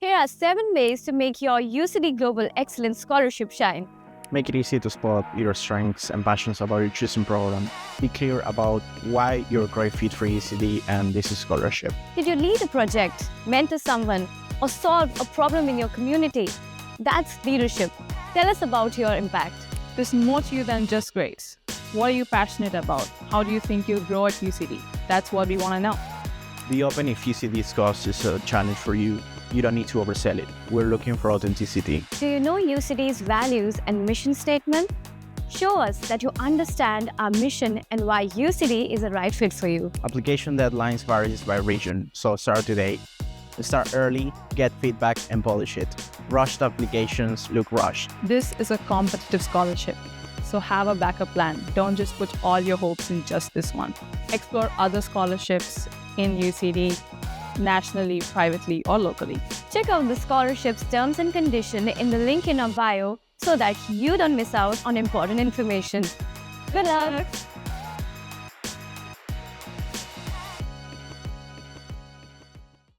Here are 7 ways to make your UCD Global Excellence Scholarship shine. Make it easy to spot your strengths and passions about your chosen program. Be clear about why you're a great fit for UCD and this scholarship. Did you lead a project, mentor someone, or solve a problem in your community? That's leadership. Tell us about your impact. There's more to you than just grades. What are you passionate about? How do you think you'll grow at UCD? That's what we want to know. Be open if UCD's cost is a challenge for you. You don't need to oversell it. We're looking for authenticity. Do you know UCD's values and mission statement? Show us that you understand our mission and why UCD is the right fit for you. Application deadlines varies by region, so start today. Start early, get feedback, and polish it. Rushed applications look rushed. This is a competitive scholarship, so have a backup plan. Don't just put all your hopes in just this one. Explore other scholarships in UCD, nationally, privately, or locally. Check out the scholarship's terms and conditions in the link in our bio so that you don't miss out on important information. Good luck!